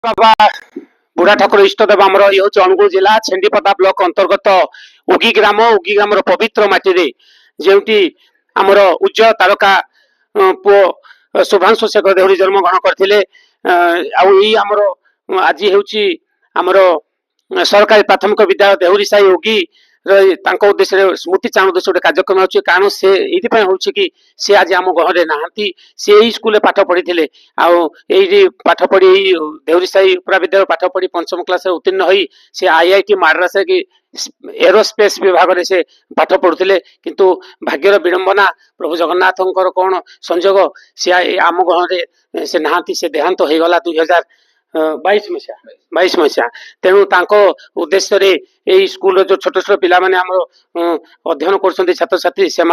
बाबा बुढ़ा ठाकुर इष्टदेव आमर ये हूँ अनुगुल जिला छेंडीपदा ब्लॉक अंतर्गत उगी ग्राम पवित्र माटी जेउटी आमर उज्जवल तारका पुओ शुभांशु शेखर देहुरी जन्म ग्रहण करथिले आमर आज हूँ आमर सरकारी प्राथमिक विद्यालय देहुरी साई उगी उद्देश्य स्मृति चाण उद्देश्य गोटे कार्यक्रम होची कारण से ये होची कि से आज आम घर नहांती से यही स्कूल पाठ पढ़ी थे पाठ पढ़ी देहुरी साई उपरा विद्यालय पाठ पढ़ी पंचम क्लास उत्तीर्ण होई से आईआईटी माड्रास की एरोस्पेस विभाग में से पाठ पढ़ुले किंतु भाग्यर विडंबना प्रभु जगन्नाथ कौन संजोग सी आम घर से नहांती से देहांत हो गला 2022 मसीहा तेणु उद्देश्य रे यही स्कूल जो छोट छोट पिला माने अध्ययन कर छात्र छात्री से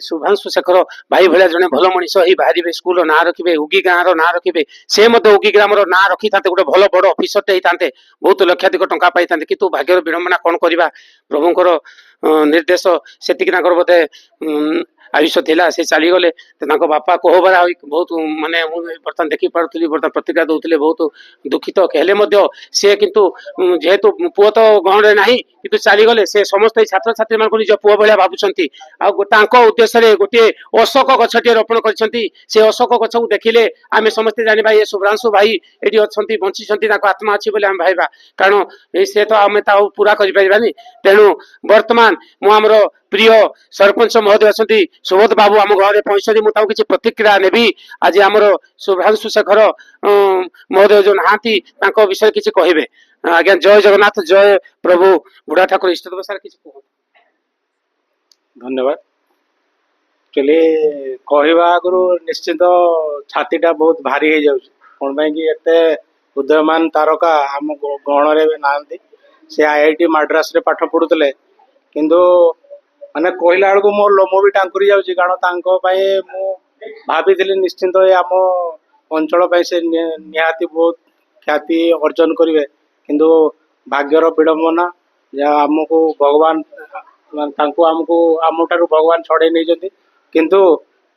शुभांशु शेखर भाई भाया जड़े भल मनीष ही बाहर स्कूल ना रखिए उगी गाँव ना रखिए से उगी ग्राम ना रखी था गोटे भल बड़ अफिसर होते बहुत लक्षाधिक टंका पाई था कि भाग्यर विडंबना कौन करवा प्रभुंर निर्देश से बोधे आयुष थिला से चलीगले बापा कोहबरा बहुत माने बर्तमान देखी पार्थी बर्तमान प्रतिक्रिया दौले बहुत दुखित कहले सी किंतु जेहेतु पुओ तो गहन ना कि चलीगले से समस्त छात्र छात्री मान निज पुओ भाया भावुं उद्देश्य गोटे अशोक गछटे रोपण कर अशोक गछ को देखिले आम समस्ते जाना ये शुभ्रांशु भाई ये अच्छा बंची आत्मा अच्छी बोले आम भाईबा कारण से तो आम पूरा कर तेणु बर्तमान मुझे प्रिय सरपंच महोदय अच्छा सुबोध बाबू आम घर पहुंचती मुझे किसी प्रतिक्रिया नेबी आज आमर शुभ्रांशु शेखर महोदय जो नहांती विषय किसी कहे आज्ञा जय जगन्नाथ जय प्रभु बुढ़ा ठाकुर इष्टदेव सार किसी कह धन्यवाद चले कहवा आगु निश्चित छातीटा बहुत भारी हो जाऊँ कौन कि एते उदयमान तारका आम गहन ना से आईआईटी माड्रास रे पाठ पढ़ुले किंतु माने कहला बेलू मो लोम भी टांकुरी जाऊँगी कारण भाभी निश्चिंत आम अंचल से निहाती बहुत ख्याति अर्जन करेंगे किंतु भाग्यर विडंबना आमको भगवान आमको आम ठार भगवान छड़े नहीं किंतु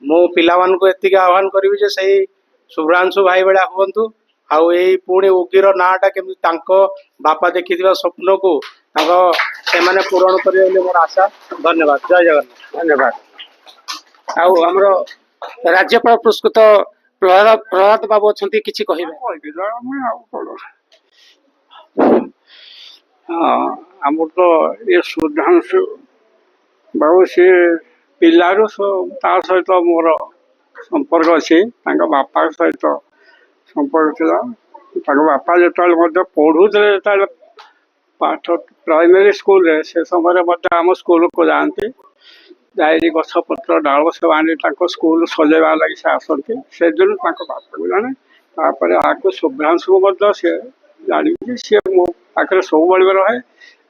मो पिला को एति आह्वान करी जे सही शुभ्रांशु भाई भाया हूँ आउ यही पुणी उगीर नाटा केमी बापा देखी स्वप्न को से पूरण करेंगे मोर आशा धन्यवाद जय जगन्नाथ धन्यवाद आमर राज्यपाल पुरस्कृत प्रहलाद बाबू अच्छा किसी कहे आम तो ये शुद्धांशु बाबू सी पिलारू सहित मोर संपर्क अच्छी बापा सहित संपर्क था बापा जो पढ़ुले पाठ प्राइमरी स्कूल रे से समय आम स्कूल को जाती जाई गछपत्र डाल सब आनी स्कूल सजेवा लगी से आसती से दिन बापा को जाने तापर आगे शुभ्रांशु सी जानी सी मो पाखे सब रहे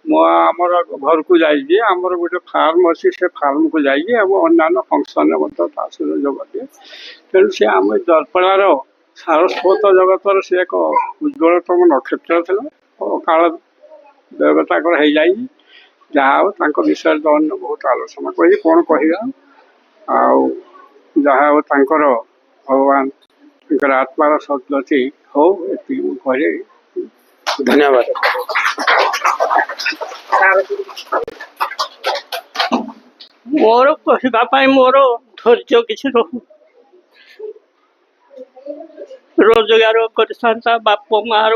मोर घर को जाइए आमर गोटे फार्म अच्छी से फार्म को जाइए अन्य फंक्शन सहित जोग दिए तेणु सी आम जलपड़ार सारस्वत जगतर से एक उज्ज्वलतम नक्षत्र था काल देवता हो जहाँ विषय तो अन्य बहुत आलोचना कही कौन कहवा जहाँ भगवान आत्मार सदगति हो कहे धन्यवाद मोर कहवाई मोर धैर्य किसी रहू रोजगार कर बाप मार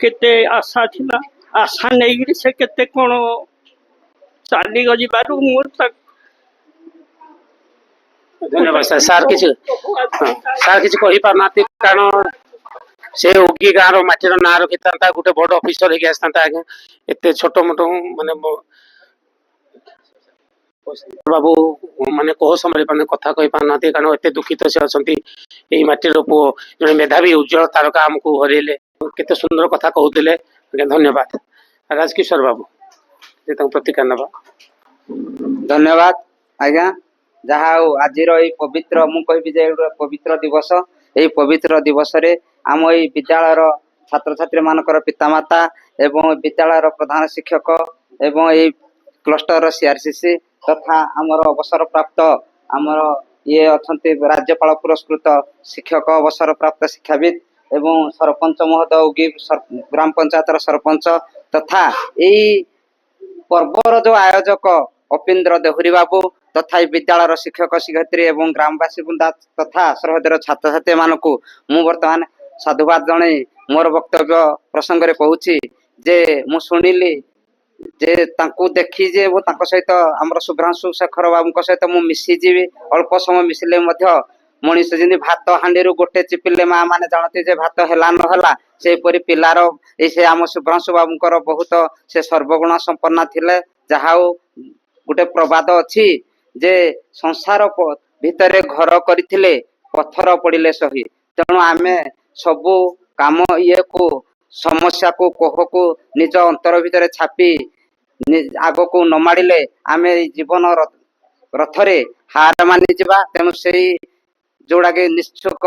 केते आशा थिला आशा नहीं से केते कौन चली गजी बारू धन्यवाद सार किसी कही पारना कारण से उगी गाँव माटीर ना रखी था गोटे बड़ अफिसर होगी आसता आगे एत छोट मोट माने बाबू माने कह संभाली पाने कथा कही पारना कारण एत दुखित से अच्छा यही माटीर पुओ जो मेधावी उज्ज्वल तारका आमको हरइले केते सुंदर कथा कहते धन्यवाद राजकिशोर बाबू प्रतिक्रिया नवा धन्यवाद आज्ञा जहाँ आज पवित्र मुझे पवित्र दिवस यही पवित्र दिवस रे आम यही विद्यालय छात्र छात्री मानकर पितामाता एवं विद्यालय प्रधान शिक्षक एवं यही क्लस्टर सीआरसीसी तथा आमर अवसर प्राप्त आमर ये अच्छा राज्यपाल पुरस्कृत शिक्षक अवसर प्राप्त शिक्षाविद ଏବଂ ସରପଞ୍ଚ ମହୋଦୟ ଉଗି ଗ୍ରାମ ପଞ୍ଚାୟତର ସରପଞ୍ଚ ତଥା ଏଇ ପର୍ବର ଯୋଉ ଆୟୋଜକ ଅପିନ୍ଦ୍ର ଦେହୁରୀ ବାବୁ ତଥା ଏଇ ବିଦ୍ୟାଳୟର ଶିକ୍ଷକ ଶିକ୍ଷୟିତ୍ରୀ ଏବଂ ଗ୍ରାମବାସୀ ବୃନ୍ଦା ତଥା ସହୋଦର ଛାତ୍ରଛାତ୍ରୀ ମାନଙ୍କୁ ମୁଁ ବର୍ତ୍ତମାନ ସାଧୁବାଦ ଜଣାଇ ମୋର ବକ୍ତବ୍ୟ ପ୍ରସଙ୍ଗରେ କହୁଛି ଯେ ମୁଁ ଶୁଣିଲି ଯେ ତାଙ୍କୁ ଦେଖି ଯେ ମୁଁ ତାଙ୍କ ସହିତ ଆମର ଶୁଭ୍ରାଂଶୁ ଶେଖର ବାବୁଙ୍କ ସହିତ ମୁଁ ମିଶିଯିବି ଅଳ୍ପ ସମୟ ମିଶିଲେ ମଧ୍ୟ ମଣିଷ ଯେମିତି ଭାତ ହାଣ୍ଡିରୁ ଗୋଟେ ଚିପିଲେ ମା ମାନେ ଜାଣନ୍ତି ଯେ ଭାତ ହେଲା ନହେଲା ସେହିପରି ପିଲାର ଏଇ ସେ ଆମ ଶୁଭ୍ରାଂଶୁ ବାବୁଙ୍କର ବହୁତ ସେ ସର୍ବଗୁଣ ସମ୍ପନ୍ନ ଥିଲେ। ଯାହା ହଉ ଗୋଟେ ପ୍ରବାଦ ଅଛି ଯେ ସଂସାର ଭିତରେ ଘର କରିଥିଲେ ପଥର ପଡ଼ିଲେ ସହି। ତେଣୁ ଆମେ ସବୁ କାମ ଇଏକୁ ସମସ୍ୟାକୁ କୋହକୁ ନିଜ ଅନ୍ତର ଭିତରେ ଛାପି ଆଗକୁ ନ ମାଡ଼ିଲେ ଆମେ ଏଇ ଜୀବନ ରଥରେ ହାର ମାନିଯିବା। ତେଣୁ ସେଇ ଯୋଉଟାକି ନିଶ୍ଚୁକ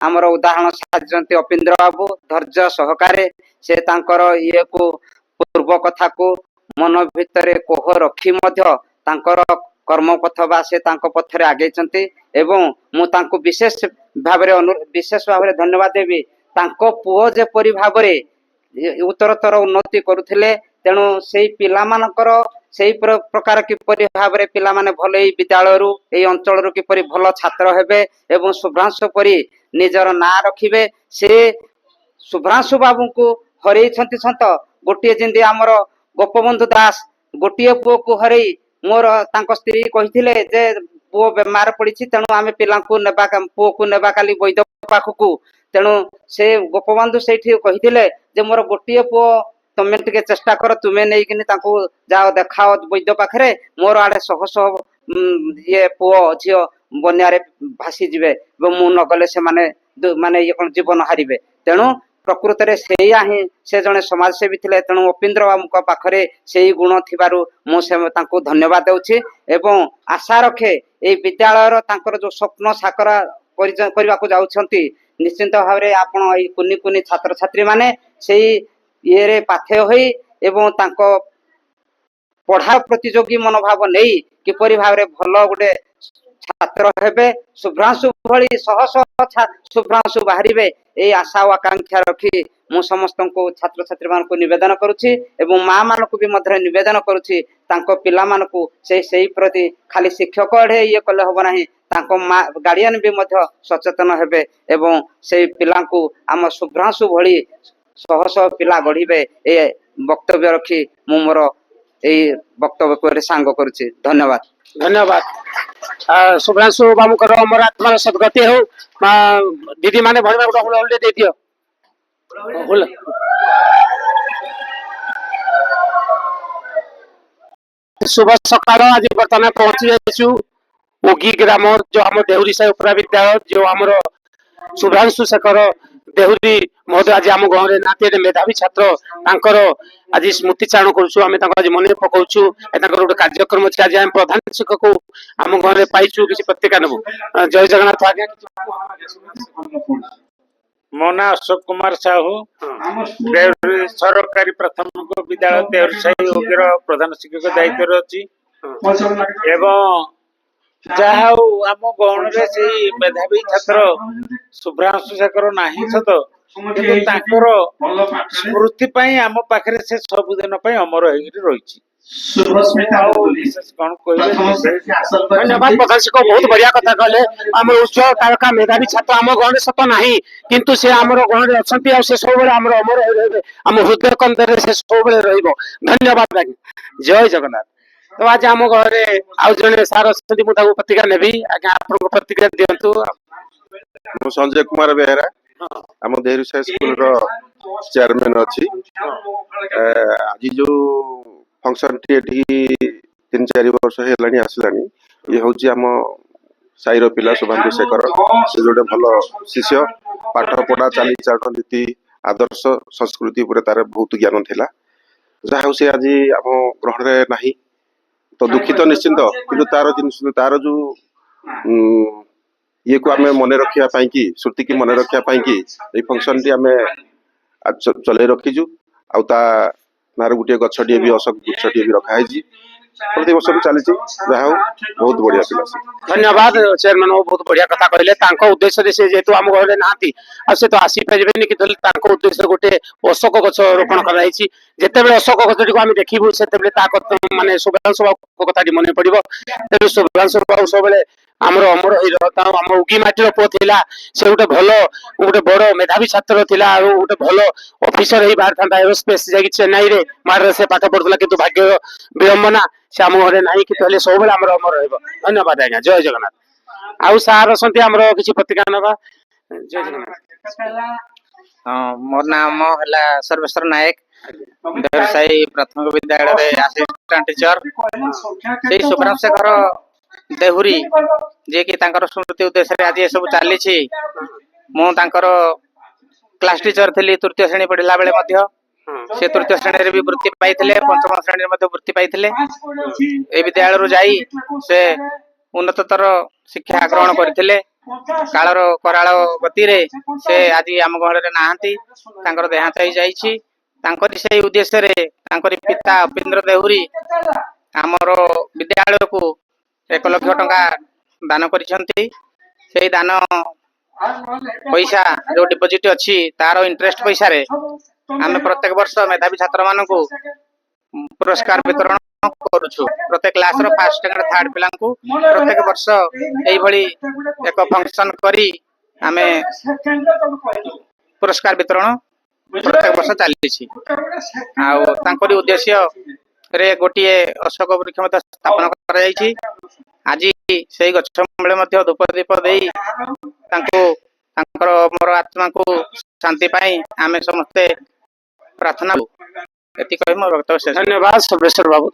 ଆମର ଉଦାହରଣ ସାଜିଛନ୍ତି ଅପିନ୍ଦ୍ର ବାବୁ ଧୈର୍ଯ୍ୟ ସହକାରେ ସେ ତାଙ୍କର ଇଏକୁ ପୂର୍ବ କଥାକୁ ମନ ଭିତରେ କୋହ ରଖି ମଧ୍ୟ ତାଙ୍କର କର୍ମପଥ ବା ସେ ତାଙ୍କ ପଥରେ ଆଗେଇଛନ୍ତି ଏବଂ ମୁଁ ତାଙ୍କୁ ବିଶେଷ ଭାବରେ ଧନ୍ୟବାଦ ଦେବି। ତାଙ୍କ ପୁଅ ଯେପରି ଭାବରେ ଉତ୍ତରତର ଉନ୍ନତି କରୁଥିଲେ ତେଣୁ ସେଇ ପିଲାମାନଙ୍କର ସେଇ ପ୍ରକାର କିପରି ଭାବରେ ପିଲାମାନେ ଭଲ ଏଇ ବିଦ୍ୟାଳୟରୁ ଏଇ ଅଞ୍ଚଳରୁ କିପରି ଭଲ ଛାତ୍ର ହେବେ ଏବଂ ଶୁଭ୍ରାଂଶୁ ପରି ନିଜର ନାଁ ରଖିବେ। ସେ ଶୁଭ୍ରାଂଶୁ ବାବୁଙ୍କୁ ହରେଇଛନ୍ତି ସନ୍ତ ଗୋଟିଏ ଯେମିତି ଆମର ଗୋପବନ୍ଧୁ ଦାସ ଗୋଟିଏ ପୁଅକୁ ହରେଇ ମୋର ତାଙ୍କ ସ୍ତ୍ରୀ କହିଥିଲେ ଯେ ପୁଅ ବେମାର ପଡିଛି ତେଣୁ ଆମେ ପିଲାଙ୍କୁ ନେବା ପୁଅକୁ ନେବା କାଲି ବୈଦ୍ୟ ପାଖକୁ। ତେଣୁ ସେ ଗୋପବନ୍ଧୁ ସେଇଠି କହିଥିଲେ ଯେ ମୋର ଗୋଟିଏ ପୁଅ ତମେ ଟିକେ ଚେଷ୍ଟା କର ତୁମେ ନେଇକିନି ତାଙ୍କୁ ଯାଅ ଦେଖାଅ ବୈଦ୍ୟ ପାଖରେ ମୋର ଆଡେ ଶହ ଶହ ଇଏ ପୁଅ ଝିଅ ବନ୍ୟାରେ ଭାସିଯିବେ ଏବଂ ମୁଁ ନଗଲେ ସେମାନେ ମାନେ ଇଏ କଣ ଜୀବନ ହାରିବେ। ତେଣୁ ପ୍ରକୃତରେ ସେଇଆ ହିଁ ସେ ଜଣେ ସମାଜସେବୀ ଥିଲେ। ତେଣୁ ଅପିନ୍ଦ୍ର ବାବୁଙ୍କ ପାଖରେ ସେଇ ଗୁଣ ଥିବାରୁ ମୁଁ ତାଙ୍କୁ ଧନ୍ୟବାଦ ଦେଉଛି ଏବଂ ଆଶା ରଖେ ଏଇ ବିଦ୍ୟାଳୟର ତାଙ୍କର ଯୋଉ ସ୍ୱପ୍ନ ସାକାର କରିବାକୁ ଯାଉଛନ୍ତି ନିଶ୍ଚିନ୍ତ ଭାବରେ ଆପଣ ଏଇ କୁନି କୁନି ଛାତ୍ରଛାତ୍ରୀ ମାନେ ସେଇ ଇଏରେ ପାଥେୟ ହୋଇ ଏବଂ ତାଙ୍କ ପଢା ପ୍ରତିଯୋଗୀ ମନୋଭାବ ନେଇ କିପରି ଭାବରେ ଭଲ ଗୋଟେ ଛାତ୍ର ହେବେ ଶୁଭ୍ରାଂଶୁ ଭଳି ଶହ ଶହ ଶୁଭ୍ରାଂଶୁ ବାହାରିବେ ଏଇ ଆଶା ଓ ଆକାଂକ୍ଷା ରଖି ମୁଁ ସମସ୍ତଙ୍କୁ ଛାତ୍ରଛାତ୍ରୀ ମାନଙ୍କୁ ନିବେଦନ କରୁଛି ଏବଂ ମା ମାନଙ୍କୁ ବି ମଧ୍ୟ ନିବେଦନ କରୁଛି ତାଙ୍କ ପିଲାମାନଙ୍କୁ ସେଇ ପ୍ରତି ଖାଲି ଶିକ୍ଷକ ଏଢେ ଇଏ କଲେ ହବ ନାହିଁ ତାଙ୍କ ମା ଗାର୍ଡିଆନ ବି ମଧ୍ୟ ସଚେତନ ହେବେ ଏବଂ ସେଇ ପିଲାଙ୍କୁ ଆମ ଶୁଭ୍ରାଂଶୁ ଭଳି ଶହ ଶହ ପିଲା ଗଢିବେ ଏ ବକ୍ତବ୍ୟ ରଖି ମୁଁ ମୋର ଏଇ ବକ୍ତବ୍ୟକୁ ସାଙ୍ଗ କରୁଛି। ଧନ୍ୟବାଦ। ଧନ୍ୟବାଦ। ଶୁଭ୍ରାଂଶୁ ବାବୁଙ୍କର ମୋର ଆତ୍ମାର ସଦ୍ଗତି ହଉ। ଦିଦି ମାନେ ଭଳିବା ଗୋଟେ ହୁଳ ଦେଇଦିଅ। शुभ सकाळ। आज बर्तमान पहुंची जाइछु ओगी ग्राम जो आम देहुरी साई उपरा विद्यालय जो आमर शुभ्रांशु शेखर देहुरी महोदय आज आम गाँव में नाती मेधावी छात्र तांकर आज स्मृति चारण करूछु आम आज मन पकाउछु गोटे कार्यक्रम अच्छे आज आम प्रधान शिक्षक आम गाँव में पाइछु किसी पत्रिका नेबु। जय जगन्नाथ। आज्ञा मो ना अशोक कुमार साहू देहुरी सरकारी प्राथमिक विद्यालय देहुरी साई ओगीर प्रधान शिक्षक दायित्व अच्छी एवं जहा आम गौण से मेधावी छात्र शुभ्रांशु शेखर नाही सत किंतु स्मृति आम पाखे से सबुदिन अमर हो रही। धन्यवाद प्रधान शिक्षक बहुत बढ़िया कथा कहले। आम उज्जवल तारका मेधावी छात्र आम गाँव में सत ना किंतु से आम गाँव में अच्छा से सब अमर रही आम हृदय कंदर से सब धन्यवाद। जय जगन्नाथ। तो आज आम घरे आउ जड़े सार अच्छे मुझे प्रतिक्रिया नेबी। आज्ञा आप प्रतिक्रिया दिंतु। संजय कुमार बेहरा आम देहुरी साई स्कूल चेयरमैन अच्छी आज जो फंक्शन टी 3-4 वर्ष है आसला ये हूँ आम साईर पिला शुभांशु शेखर से जोटे भल शिष्य पाठ पढ़ा चालीचलन नीति आदर्श संस्कृति तार बहुत ज्ञान थिला जहाँ से आज आम ग्रहण में नहीं तो दुखित निश्चिंत किंतु तार जो ये को आम मन रखा कि श्रुति की मन रखा कि फंक्शन टी आम चल रखीजु आर गोटे गछटे भी अशोक गुच्छटे भी रखाई ପ୍ରତିବର୍ଷ ଚାଲିଛି। ଯାହା ହଉ ବହୁତ ବଢିଆ ପିଲା ସେ। ଧନ୍ୟବାଦ ଚେୟାରମ୍ୟାନ ବାବୁ, ବହୁତ ବଢିଆ କଥା କହିଲେ। ତାଙ୍କ ଉଦ୍ଦେଶ୍ୟରେ ସେ ଯେହେତୁ ଆମ ଘରେ ନାହାନ୍ତି ଆଉ ସେ ତ ଆସିପାରିବେନି, କିନ୍ତୁ ହେଲେ ତାଙ୍କ ଉଦ୍ଦେଶ୍ୟରେ ଗୋଟେ ଅଶୋକ ଗଛ ରୋପଣ କରାଯାଇଛି। ଯେତେବେଳେ ଅଶୋକ ଗଛଟିକୁ ଆମେ ଦେଖିବୁ ସେତେବେଳେ ତା କଥା ମାନେ ଶୁଭ୍ରାଂଶୁ ବାବୁଙ୍କ କଥାଟି ମନେ ପଡିବ। ତେଣୁ ଶୁଭ୍ରାଂଶୁ ବାବୁ ସବୁବେଳେ ଆମର ଅମର ହେଇ ରହିଥାଉ। ଆମ ଉଗି ମାଟିର ପୁଅ ଥିଲା, ସେ ଗୋଟେ ବଡ ମେଧାବୀ ଛାତ୍ର ଥିଲା ଆଉ ଗୋଟେ ଭଲ ଅଫିସର ହେଇ ବାହାରିଥାନ୍ତା। ଏରୋସ୍ପେସ୍ ଯାଇକି ଚେନ୍ନାଇରେ ମାଡରେ ସେ ପାଠ ପଢୁଥିଲା, କିନ୍ତୁ ଭାଗ୍ୟ ବିଳମ୍ବନା ସେ ଆମ ଘରେ ନାହିଁ, କିନ୍ତୁ ହେଲେ ସବୁବେଳେ ଆମର ଅମର ରହିବ। ଧନ୍ୟବାଦ ଆଜ୍ଞା, ଜୟ ଜଗନ୍ନାଥ। ଆଉ ସାର୍ ଅଛନ୍ତି ଆମର କିଛି ପ୍ରତିଜ୍ଞା ନେବା। ଜୟ ଜଗନ୍ନାଥ। ହଁ, ମୋର ନାମ ହେଲା ସର୍ବେଶ୍ୱର ନାୟକ, ଦେହୁରୀ ପ୍ରାଥମିକ ବିଦ୍ୟାଳୟରେ ଆସିଷ୍ଟାଣ୍ଟ ଟିଚର। ସେଇ ଶୁଭ୍ରାଂଶୁ ଶେଖର ଦେହୁରୀ ଯିଏକି ତାଙ୍କର ସ୍ମୃତି ଉଦ୍ଦେଶ୍ୟରେ ଆଜି ଏସବୁ ଚାଲିଛି। ମୁଁ ତାଙ୍କର କ୍ଲାସ ଟିଚର ଥିଲି ତୃତୀୟ ଶ୍ରେଣୀ ପଢିଲା ବେଳେ ମଧ୍ୟ। ସେ ତୃତୀୟ ଶ୍ରେଣୀରେ ବି ବୃତ୍ତି ପାଇଥିଲେ, ପଞ୍ଚମ ଶ୍ରେଣୀରେ ମଧ୍ୟ ବୃତ୍ତି ପାଇଥିଲେ। ଏ ବିଦ୍ୟାଳୟରୁ ଯାଇ ସେ ଉନ୍ନତତର ଶିକ୍ଷା ଗ୍ରହଣ କରିଥିଲେ। କାଳର କରାଳ ଗତିରେ ସେ ଆଜି ଆମ ଗହଳରେ ନାହାନ୍ତି, ତାଙ୍କର ଦେହାନ୍ତ ହେଇଯାଇଛି। ତାଙ୍କରି ସେଇ ଉଦ୍ଦେଶ୍ୟରେ ତାଙ୍କରି ପିତା ଉପେନ୍ଦ୍ର ଦେହୁରୀ ଆମର ବିଦ୍ୟାଳୟକୁ 1 ଲକ୍ଷ ଟଙ୍କା ଦାନ କରିଛନ୍ତି। ସେଇ ଦାନ ପଇସା ଯୋଉ ଡିପୋଜିଟ ଅଛି ତାର ଇଣ୍ଟରେଷ୍ଟ ପଇସାରେ ଆମେ ପ୍ରତ୍ୟେକ ବର୍ଷ ମେଧାବୀ ଛାତ୍ର ମାନଙ୍କୁ ପୁରସ୍କାର ବିତରଣ କରୁଛୁ। ପ୍ରତ୍ୟେକ କ୍ଲାସର ଫାର୍ଷ୍ଟ ସେକେଣ୍ଡ ଥାର୍ଡ ପିଲାଙ୍କୁ ପ୍ରତ୍ୟେକ ବର୍ଷ ଏଇଭଳି ଏକ ଫଙ୍କସନ କରି ଆମେ ପୁରସ୍କାର ବିତରଣ ପ୍ରତ୍ୟେକ ବର୍ଷ ଚାଲିଛି। ଆଉ ତାଙ୍କରି ଉଦ୍ଦେଶ୍ୟରେ ଗୋଟିଏ ଅଶୋକ ବୃକ୍ଷ ମଧ୍ୟ ସ୍ଥାପନ କରାଯାଇଛି। ଆଜି ସେଇ ଗଛ ମୂଳେ ମଧ୍ୟ ଧୂପ ଦୀପ ଦେଇ ତାଙ୍କୁ ତାଙ୍କର ମୋର ଆତ୍ମାକୁ ଶାନ୍ତି ପାଇଁ ଆମେ ସମସ୍ତେ ପ୍ରାର୍ଥନା। ଏତିକି କହି ମୋର ବକ୍ତବ୍ୟ ଶେଷ। ଧନ୍ୟବାଦ ସର୍ବେଶ୍ୱର ବାବୁ।